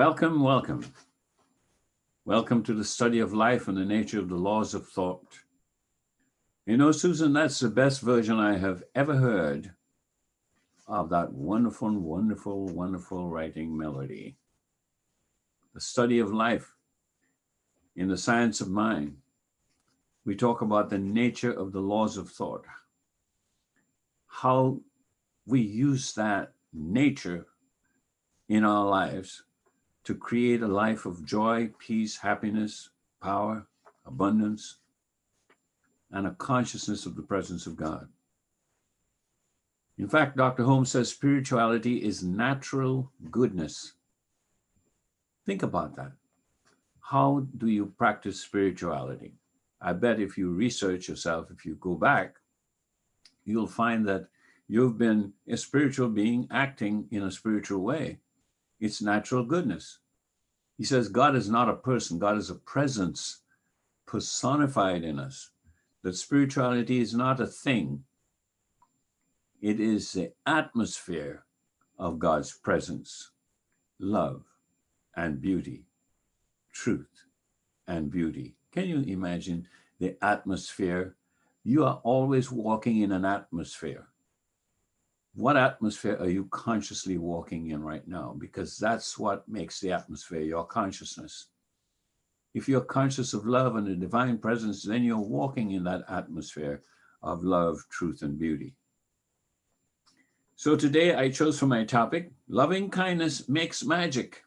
Welcome, welcome. Welcome to the study of life and the nature of the laws of thought. You know, Susan, that's the best version I have ever heard of that wonderful, wonderful, wonderful writing melody. The study of life in the science of mind. We talk about the nature of the laws of thought, how we use that nature in our lives to create a life of joy, peace, happiness, power, abundance, and a consciousness of the presence of God. In fact, Dr. Holmes says spirituality is natural goodness. Think about that. How do you practice spirituality? I bet if you research yourself, if you go back, you'll find that you've been a spiritual being acting in a spiritual way. It's natural goodness. He says God is not a person, God is a presence personified in us. That spirituality is not a thing. It is the atmosphere of God's presence, love and beauty, truth and beauty. Can you imagine the atmosphere? You are always walking in an atmosphere. What atmosphere are you consciously walking in right now? Because that's what makes the atmosphere, your consciousness. If you're conscious of love and the divine presence, then you're walking in that atmosphere of love, truth, and beauty. So today I chose for my topic, loving kindness makes magic.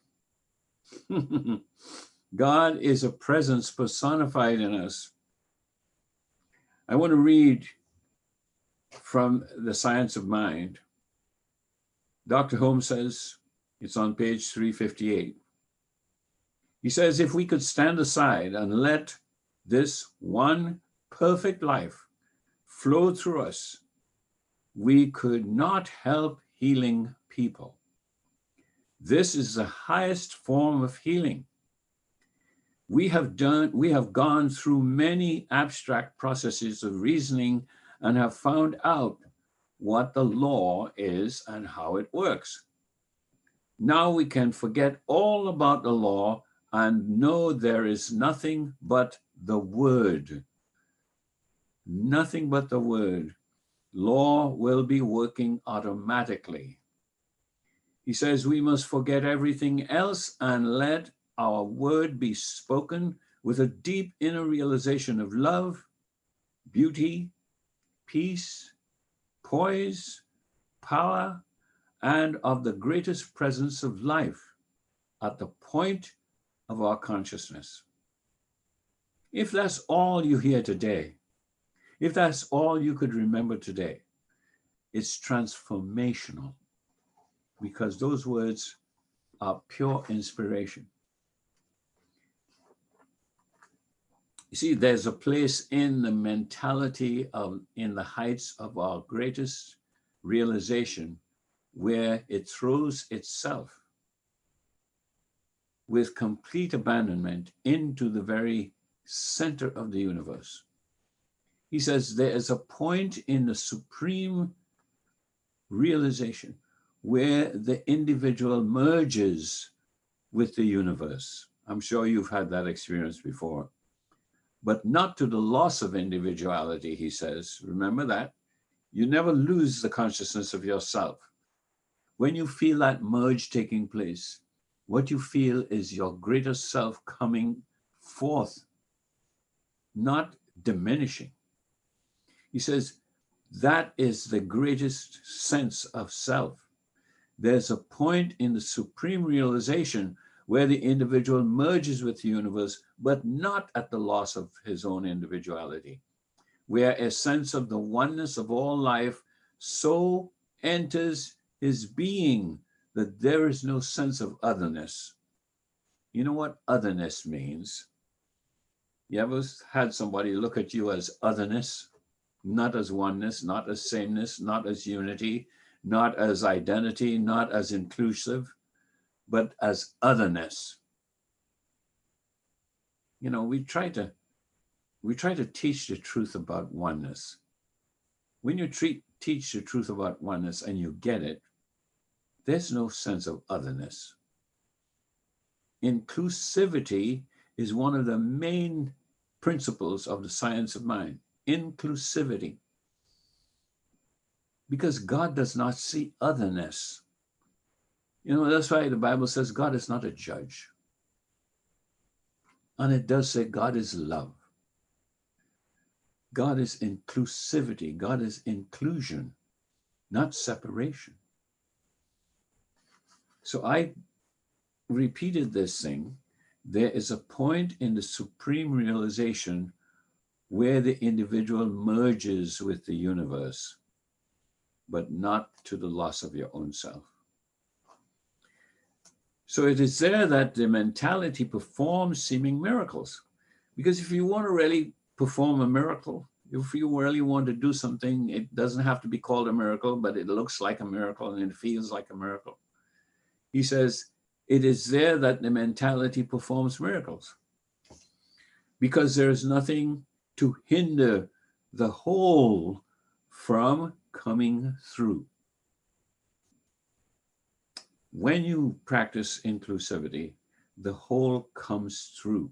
God is a presence personified in us. I want to read from the Science of Mind. Dr. Holmes says, it's on page 358. He says, if we could stand aside and let this one perfect life flow through us, we could not help healing people. This is the highest form of healing. We have gone through many abstract processes of reasoning and have found out what the law is and how it works. Now we can forget all about the law and know there is nothing but the word. Nothing but the word. Law will be working automatically. He says we must forget everything else and let our word be spoken with a deep inner realization of love, beauty, peace, poise, power, and of the greatest presence of life at the point of our consciousness. If that's all you hear today, if that's all you could remember today, it's transformational because those words are pure inspiration. You see, there's a place in the mentality in the heights of our greatest realization where it throws itself with complete abandonment into the very center of the universe. He says there is a point in the supreme realization where the individual merges with the universe. I'm sure you've had that experience before, but not to the loss of individuality, he says. Remember that. You never lose the consciousness of yourself. When you feel that merge taking place, what you feel is your greater self coming forth, not diminishing. He says, that is the greatest sense of self. There's a point in the supreme realization where the individual merges with the universe, but not at the loss of his own individuality, where a sense of the oneness of all life so enters his being that there is no sense of otherness. You know what otherness means? You ever had somebody look at you as otherness? Not as oneness, not as sameness, not as unity, not as identity, not as inclusive, but as otherness. You know, we try to teach the truth about oneness. When you teach the truth about oneness and you get it, there's no sense of otherness. inclusivity is one of the main principles of the science of mind. Inclusivity. Because God does not see otherness. You know, that's why the Bible says God is not a judge. And it does say God is love. God is inclusivity. God is inclusion, not separation. So I repeated this thing. There is a point in the supreme realization where the individual merges with the universe, but not to the loss of your own self. So it is there that the mentality performs seeming miracles. Because if you want to really perform a miracle, if you really want to do something, it doesn't have to be called a miracle, but it looks like a miracle and it feels like a miracle. He says, it is there that the mentality performs miracles. Because there is nothing to hinder the whole from coming through. When you practice inclusivity, the whole comes through.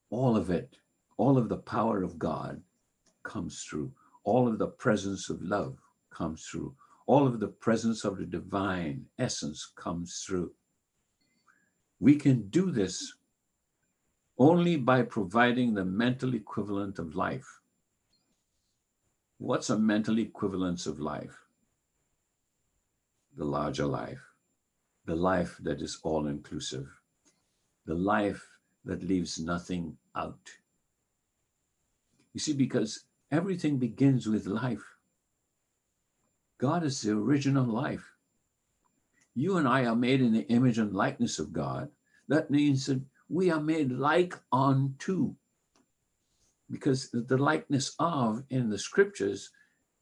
All of it, all of the power of God comes through. All of the presence of love comes through. All of the presence of the divine essence comes through. We can do this only by providing the mental equivalent of life. What's a mental equivalence of life? The larger life, the life that is all-inclusive, the life that leaves nothing out. You see, because everything begins with life. God is the original life. You and I are made in the image and likeness of God. That means that we are made like unto. Because the likeness of in the scriptures,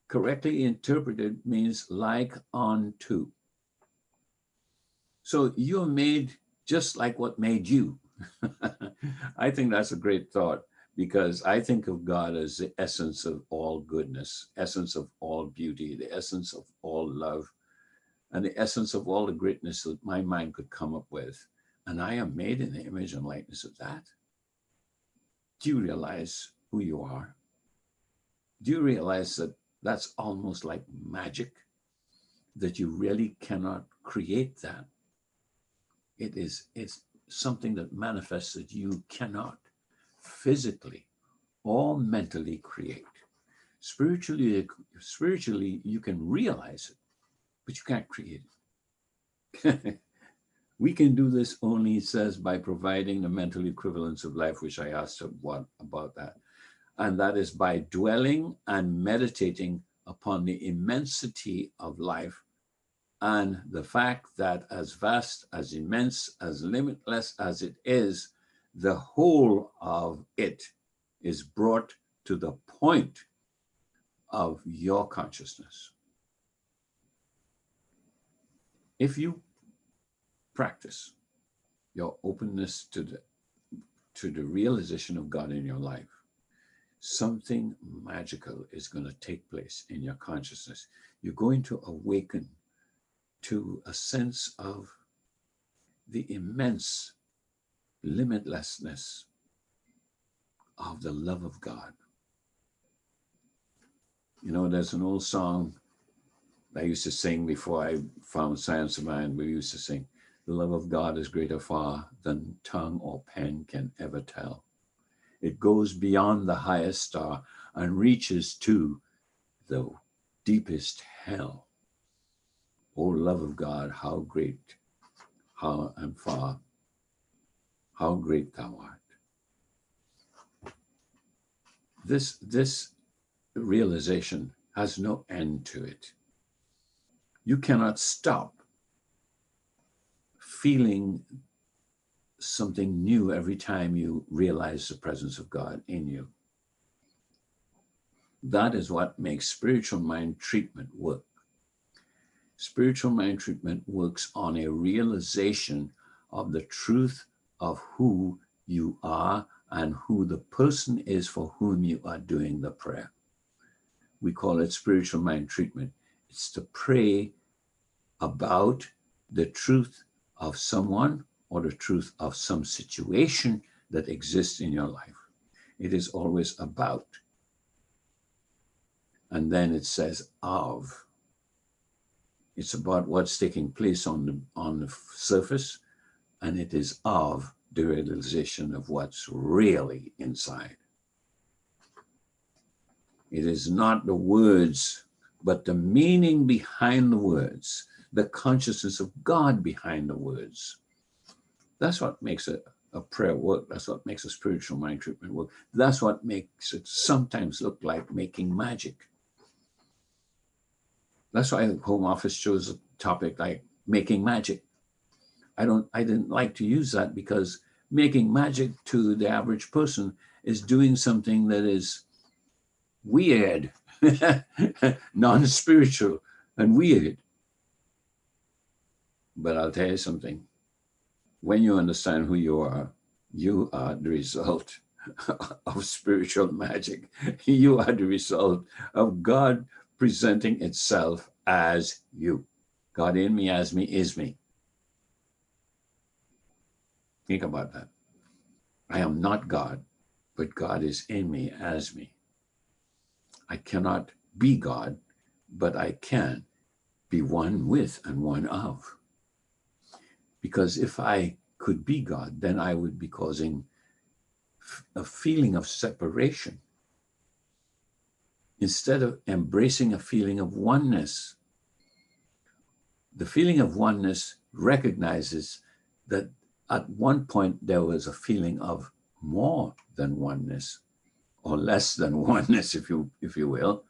correctly interpreted, means like unto. So you're made just like what made you. I think that's a great thought, because I think of God as the essence of all goodness, essence of all beauty, the essence of all love, and the essence of all the greatness that my mind could come up with. And I am made in the image and likeness of that. Do you realize who you are? Do you realize that that's almost like magic, that you really cannot create that? It's something that manifests that you cannot physically or mentally create. Spiritually, you can realize it, but you can't create it. We can do this only, it says, by providing the mental equivalence of life, which I asked what about that. And that is by dwelling and meditating upon the immensity of life and the fact that as vast, as immense, as limitless as it is, the whole of it is brought to the point of your consciousness. If you practice your openness to the realization of God in your life, something magical is going to take place in your consciousness. You're going to awaken to a sense of the immense limitlessness of the love of God. You know, there's an old song I used to sing before I found Science of Mind. We used to sing, "The love of God is greater far than tongue or pen can ever tell. It goes beyond the highest star and reaches to the deepest hell. O love of God, how great, how and far, how great thou art." This realization has no end to it. You cannot stop feeling something new every time you realize the presence of God in you. That is what makes spiritual mind treatment work. Spiritual mind treatment works on a realization of the truth of who you are and who the person is for whom you are doing the prayer. We call it spiritual mind treatment. It's to pray about the truth of someone or the truth of some situation that exists in your life. It is always about. And then it says of. It's about what's taking place on the surface, and it is of the realization of what's really inside. It is not the words, but the meaning behind the words, the consciousness of God behind the words. That's what makes a prayer work. That's what makes a spiritual mind treatment work. That's what makes it sometimes look like making magic. That's why Home Office chose a topic like making magic. I didn't like to use that because making magic to the average person is doing something that is weird, non-spiritual and weird. But I'll tell you something. When you understand who you are the result of spiritual magic. You are the result of God presenting itself as you. God in me, as me, is me. Think about that. I am not God, but God is in me, as me. I cannot be God, but I can be one with and one of. Because if I could be God, then I would be causing a feeling of separation instead of embracing a feeling of oneness. The feeling of oneness recognizes that at one point there was a feeling of more than oneness, or less than oneness, if you will,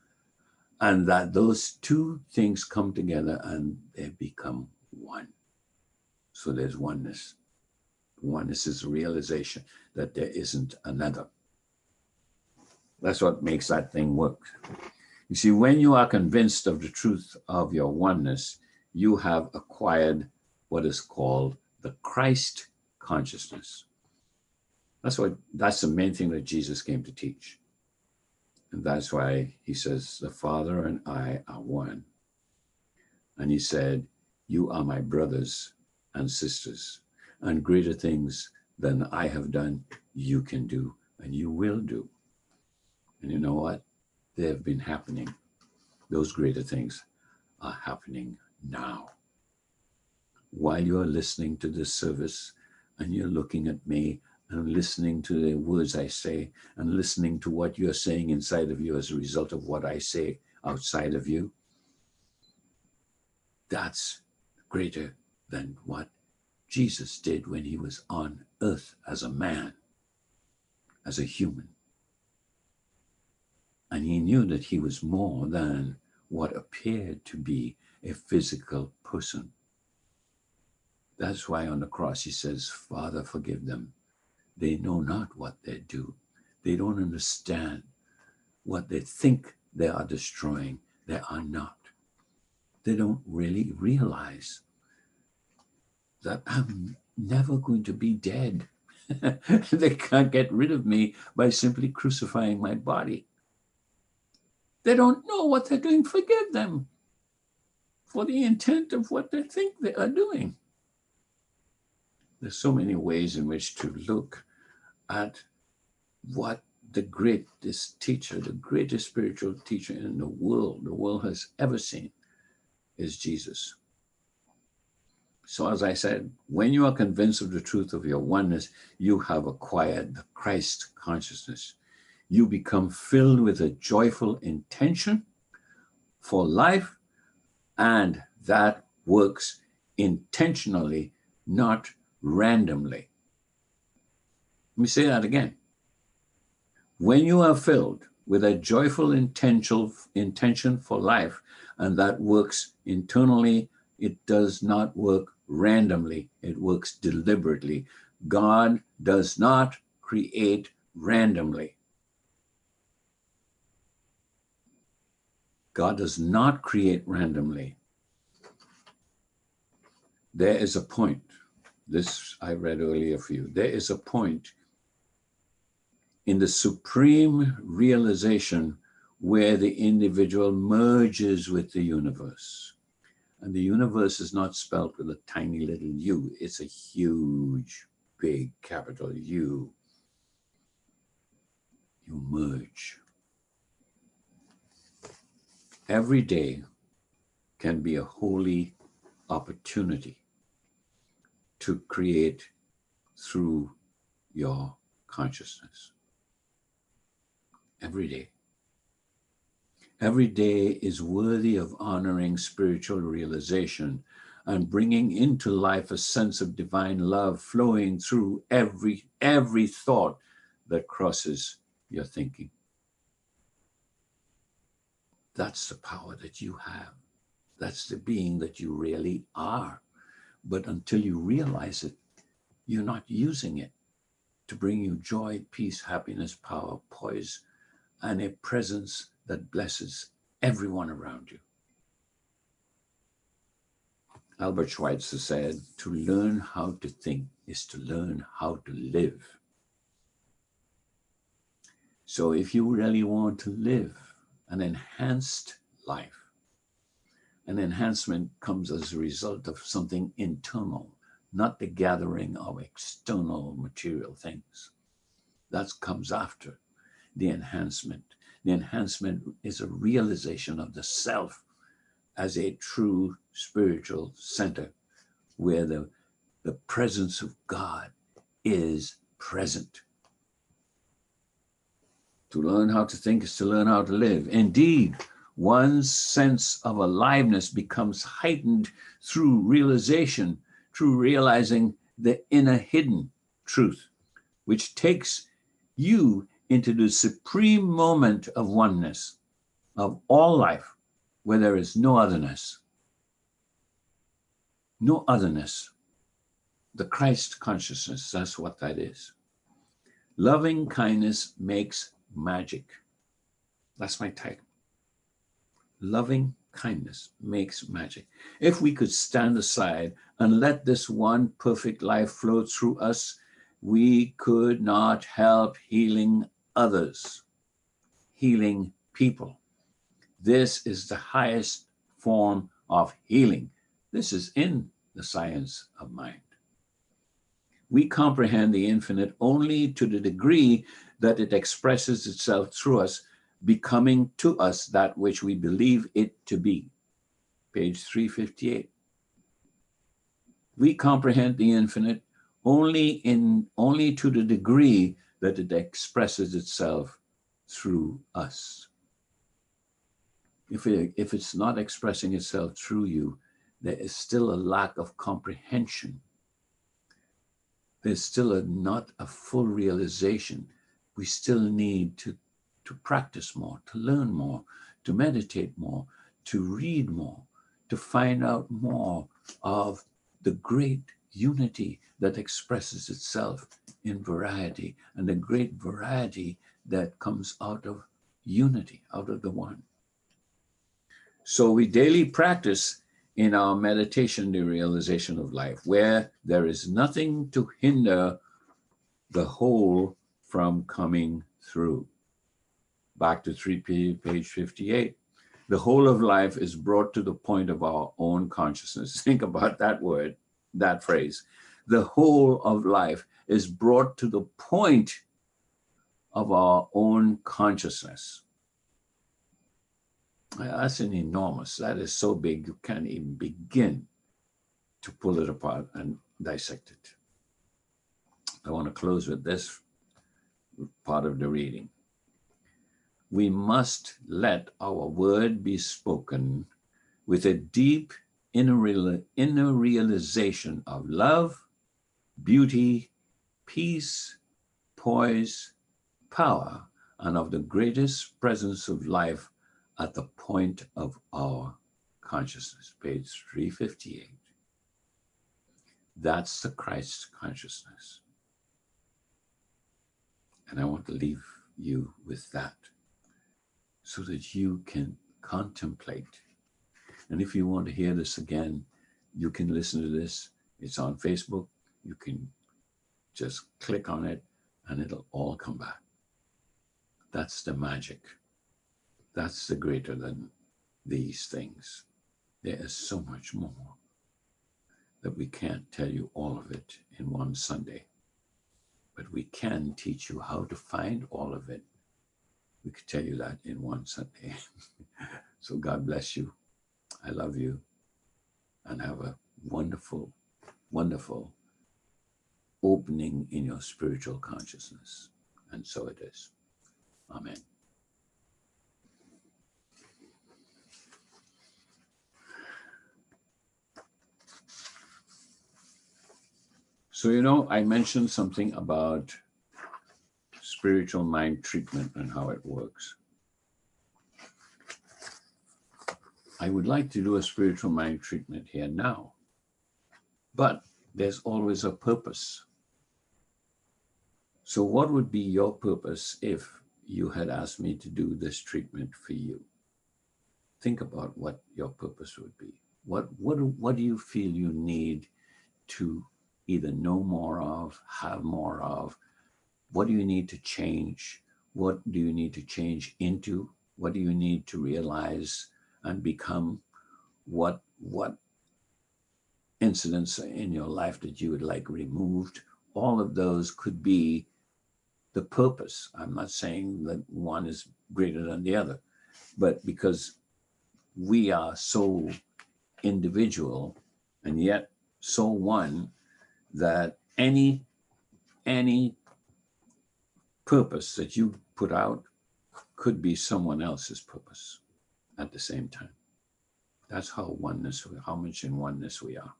and that those two things come together and they become one. So there's oneness. Oneness is a realization that there isn't another. That's what makes that thing work. You see, when you are convinced of the truth of your oneness, you have acquired what is called the Christ consciousness. That's the main thing that Jesus came to teach. And that's why he says, the Father and I are one. And he said, you are my brothers and sisters, and greater things than I have done, you can do, and you will do. And you know what? They have been happening. Those greater things are happening now. While you're listening to this service and you're looking at me and listening to the words I say and listening to what you're saying inside of you as a result of what I say outside of you, that's greater than what Jesus did when he was on earth as a man, as a human. And he knew that he was more than what appeared to be a physical person. That's why on the cross he says, Father, forgive them. They know not what they do. They don't understand what they think they are destroying. They are not. They don't really realize that I'm never going to be dead. They can't get rid of me by simply crucifying my body. They don't know what they're doing. Forgive them for the intent of what they think they are doing. There's so many ways in which to look at what the greatest teacher, the greatest spiritual teacher in the world has ever seen, is Jesus. So as I said, when you are convinced of the truth of your oneness, you have acquired the Christ consciousness. You become filled with a joyful intention for life, and that works intentionally, not randomly. Let me say that again. When you are filled with a joyful intention for life, and that works internally, it does not work randomly. It works deliberately. God does not create randomly. God does not create randomly. There is a point. This I read earlier for you. There is a point in the supreme realization where the individual merges with the universe. And the universe is not spelled with a tiny little u. It's a huge, big capital U. You merge. Every day can be a holy opportunity to create through your consciousness. Every day. Every day is worthy of honoring spiritual realization and bringing into life a sense of divine love flowing through every thought that crosses your thinking. That's the power that you have. That's the being that you really are. But until you realize it, you're not using it to bring you joy, peace, happiness, power, poise, and a presence that blesses everyone around you. Albert Schweitzer said, to learn how to think is to learn how to live. So if you really want to live an enhanced life, an enhancement comes as a result of something internal, not the gathering of external material things. That comes after the enhancement. The enhancement is a realization of the self as a true spiritual center where the presence of God is present. To learn how to think is to learn how to live. Indeed, one's sense of aliveness becomes heightened through realization, through realizing the inner hidden truth, which takes you into the supreme moment of oneness, of all life, where there is no otherness. No otherness. The Christ consciousness, that's what that is. Loving kindness makes magic. That's my title. Loving kindness makes magic. If we could stand aside and let this one perfect life flow through us, we could not help healing others, healing people. This is the highest form of healing. This is in the science of mind. We comprehend the infinite only to the degree that it expresses itself through us, becoming to us that which we believe it to be. Page 358. We comprehend the infinite only to the degree that it expresses itself through us. If it's not expressing itself through you, there is still a lack of comprehension. There's still not a full realization. We still need to practice more, to learn more, to meditate more, to read more, to find out more of the great unity that expresses itself in variety, and the great variety that comes out of unity, out of the one. So we daily practice in our meditation the realization of life, where there is nothing to hinder the whole from coming through. Back to page 58. The whole of life is brought to the point of our own consciousness. Think about that word, that phrase. The whole of life is brought to the point of our own consciousness. That's an enormous, that is so big you can't even begin to pull it apart and dissect it. I want to close with this part of the reading. We must let our word be spoken with a deep inner realization of love, beauty, peace, poise, power, and of the greatest presence of life at the point of our consciousness. Page 358. That's the Christ consciousness. And I want to leave you with that so that you can contemplate. And if you want to hear this again, you can listen to this. It's on Facebook. You can just click on it and it'll all come back. That's the magic. That's the greater than these things. There is so much more that we can't tell you all of it in one Sunday, but we can teach you how to find all of it. We could tell you that in one Sunday. So God bless you. I love you, and have a wonderful, wonderful opening in your spiritual consciousness. And so it is. Amen. So, I mentioned something about spiritual mind treatment and how it works. I would like to do a spiritual mind treatment here now, but there's always a purpose. So what would be your purpose if you had asked me to do this treatment for you? Think about what your purpose would be. What do you feel you need to either know more of, have more of? What do you need to change? What do you need to change into? What do you need to realize and become? What incidents in your life that you would like removed? All of those could be the purpose. I'm not saying that one is greater than the other, but because we are so individual and yet so one, that any purpose that you put out could be someone else's purpose at the same time. That's how much in oneness we are.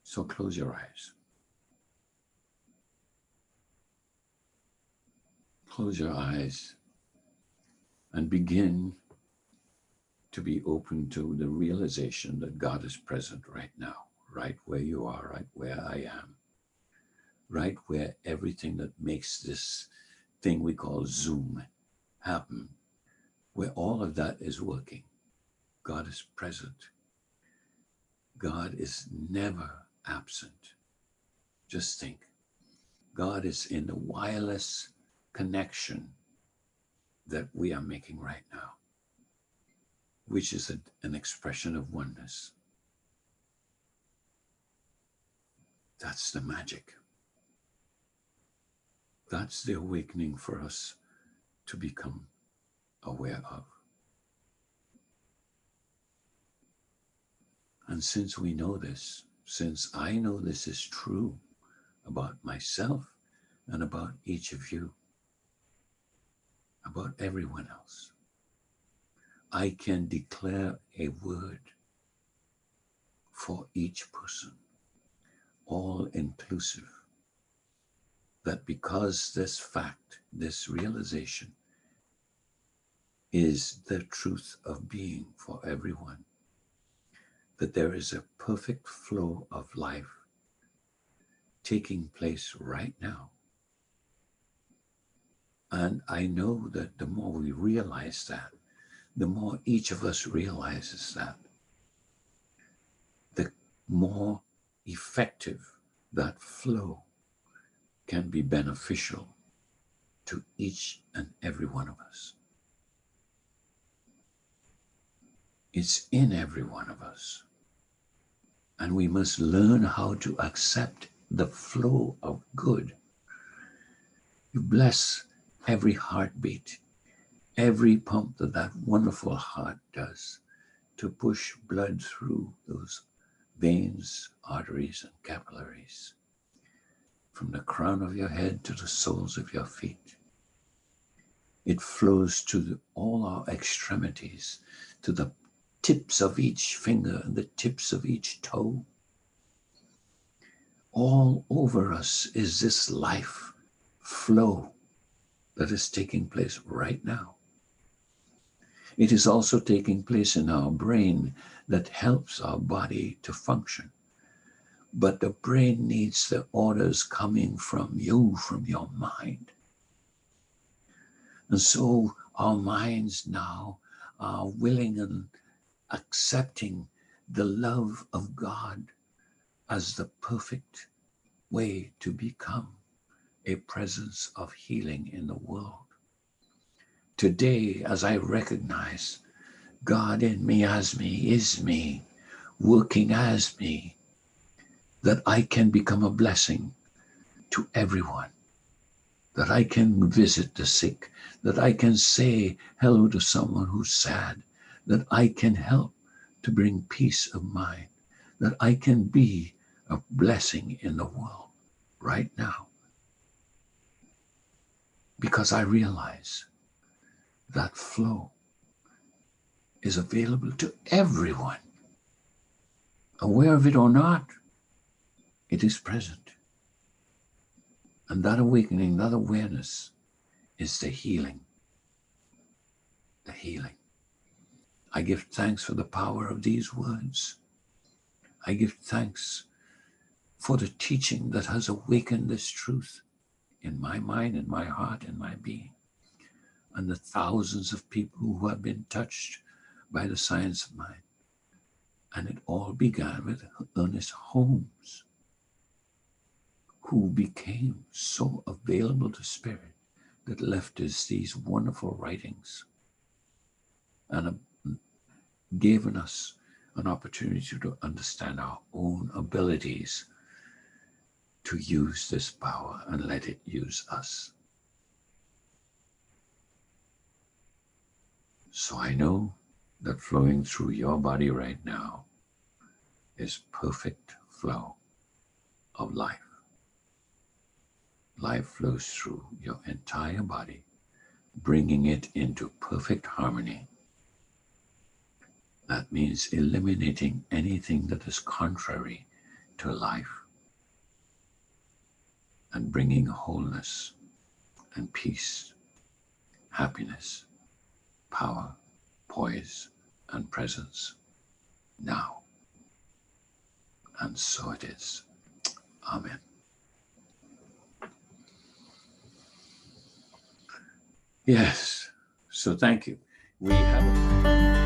So close your eyes. Close your eyes and begin to be open to the realization that God is present right now, right where you are, right where I am, right where everything that makes this thing we call Zoom happen, where all of that is working. God is present. God is never absent. Just think, God is in the wireless connection that we are making right now, which is an expression of oneness. That's the magic. That's the awakening for us to become aware of. And since we know this, since I know this is true about myself and about each of you, about everyone else, I can declare a word for each person, all inclusive, that because this fact, this realization is the truth of being for everyone, that there is a perfect flow of life taking place right now. And I know that the more we realize that, the more each of us realizes that, the more effective that flow can be beneficial to each and every one of us. It's in every one of us. And we must learn how to accept the flow of good. You bless every heartbeat, every pump that wonderful heart does to push blood through those veins, arteries, and capillaries, from the crown of your head to the soles of your feet. It flows to all our extremities, to the tips of each finger and the tips of each toe. All over us is this life flow that is taking place right now. It is also taking place in our brain that helps our body to function. But the brain needs the orders coming from you, from your mind. And so our minds now are willing and accepting the love of God as the perfect way to become a presence of healing in the world. Today, as I recognize God in me, as me, is me, working as me, that I can become a blessing to everyone, that I can visit the sick, that I can say hello to someone who's sad, that I can help to bring peace of mind, that I can be a blessing in the world right now. Because I realize that flow is available to everyone. Aware of it or not, it is present. And that awakening, that awareness is the healing. The healing. I give thanks for the power of these words. I give thanks for the teaching that has awakened this truth in my mind, in my heart, in my being, and the thousands of people who have been touched by the science of mind. And it all began with Ernest Holmes, who became so available to spirit that left us these wonderful writings and given us an opportunity to understand our own abilities to use this power and let it use us. So I know that flowing through your body right now is perfect flow of life. Life flows through your entire body, bringing it into perfect harmony. That means eliminating anything that is contrary to life and bringing wholeness and peace, happiness, power, poise, and presence now. And so it is. Amen. Yes. So thank you. We have